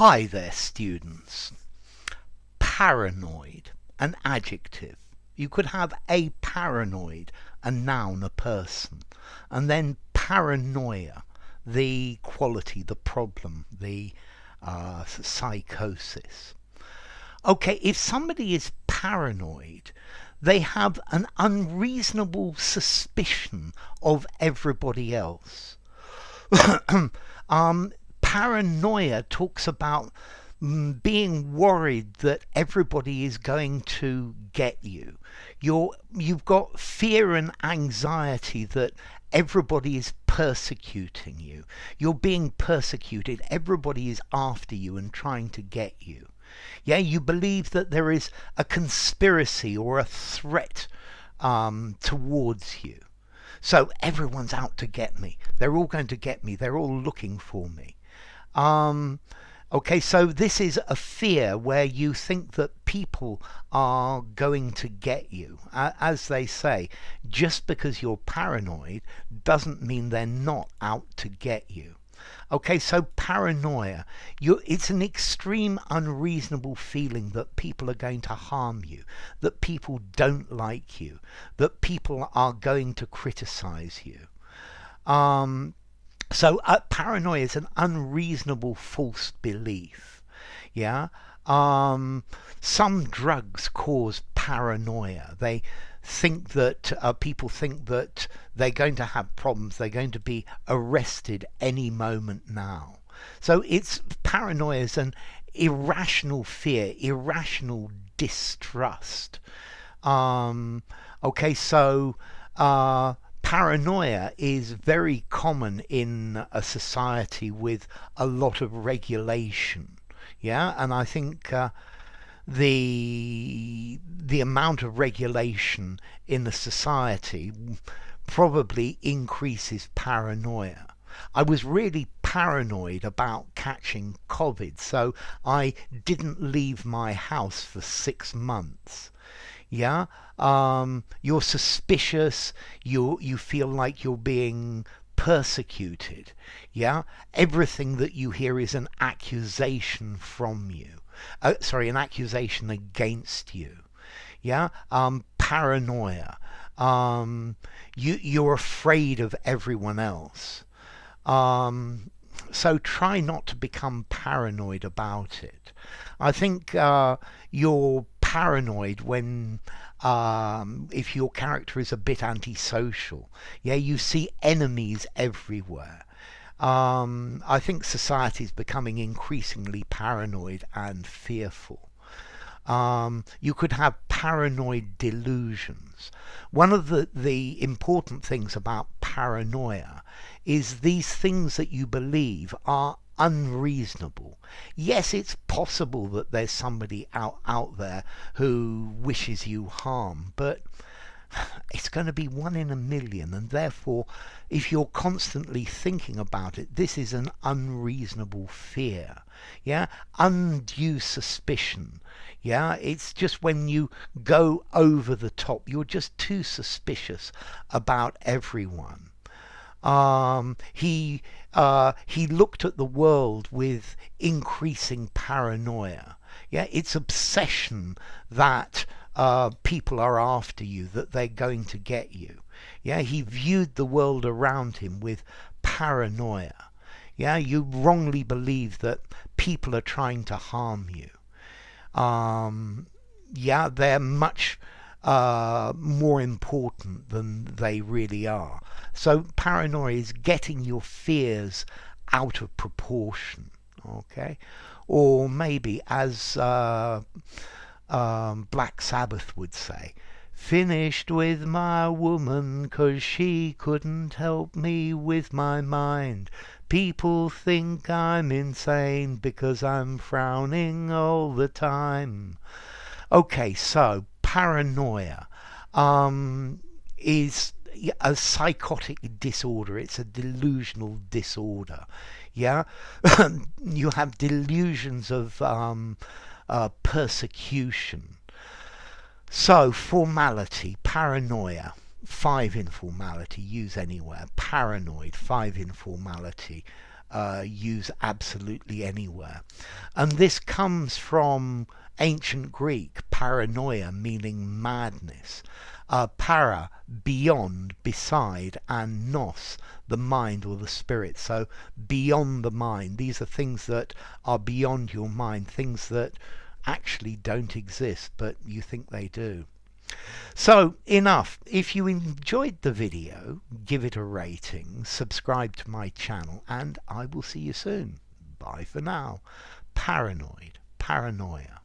Hi there, students. Paranoid, an adjective. You could have a paranoid, a noun, a person. And then paranoia, the quality, the problem, the psychosis. Okay, if somebody is paranoid, they have an unreasonable suspicion of everybody else. Paranoia talks about being worried that everybody is going to get you. You've got fear and anxiety that everybody is persecuting you. You're being persecuted. Everybody is after you and trying to get you. Yeah, you believe that there is a conspiracy or a threat towards you. So everyone's out to get me. They're all going to get me. They're all looking for me. Okay, so this is a fear where you think that people are going to get you. As they say, just because you're paranoid doesn't mean they're not out to get you. Okay, so paranoia, it's an extreme unreasonable feeling that people are going to harm you, that people don't like you, that people are going to criticize you. So paranoia is an unreasonable false belief. Yeah. Some drugs cause paranoia. They think that people think that they're going to have problems. They're going to be arrested any moment now. So paranoia is an irrational fear, irrational distrust. Okay, so paranoia is very common in a society with a lot of regulation. Yeah, and I think the amount of regulation in the society probably increases paranoia. I was really paranoid about catching COVID, so I didn't leave my house for 6 months. Yeah, you're suspicious. You feel like you're being persecuted. Yeah, everything that you hear is an accusation from you. An accusation against you. Yeah, paranoia. You're afraid of everyone else. So try not to become paranoid about it. I think you're paranoid when if your character is a bit antisocial. Yeah, you see enemies everywhere. I think society is becoming increasingly paranoid and fearful. You could have paranoid delusions. One of the important things about paranoia is these things that you believe are unreasonable. Yes, it's possible that there's somebody out there who wishes you harm, but it's going to be 1 in a million, and therefore if you're constantly thinking about it, this is an unreasonable fear. Yeah, undue suspicion. Yeah, it's just when you go over the top, you're just too suspicious about everyone. He looked at the world with increasing paranoia. Yeah, it's obsession that people are after you, that they're going to get you. Yeah, he viewed the world around him with paranoia. Yeah, you wrongly believe that people are trying to harm you. Yeah, they're much more important than they really are. So paranoia is getting your fears out of proportion. Okay, or maybe as Black Sabbath would say, finished with my woman 'cause she couldn't help me with my mind. People think I'm insane because I'm frowning all the time. Okay, so paranoia is a psychotic disorder. It's a delusional disorder. Yeah, you have delusions of persecution. So formality, paranoia, 5 informality, use anywhere. Paranoid, 5 informality. use absolutely anywhere. And this comes from ancient Greek, paranoia, meaning madness. Para, beyond, beside, and nous, the mind or the spirit. So beyond the mind. These are things that are beyond your mind, things that actually don't exist, but you think they do. So enough. If you enjoyed the video, give it a rating, subscribe to my channel, and I will see you soon. Bye for now. Paranoid, paranoia.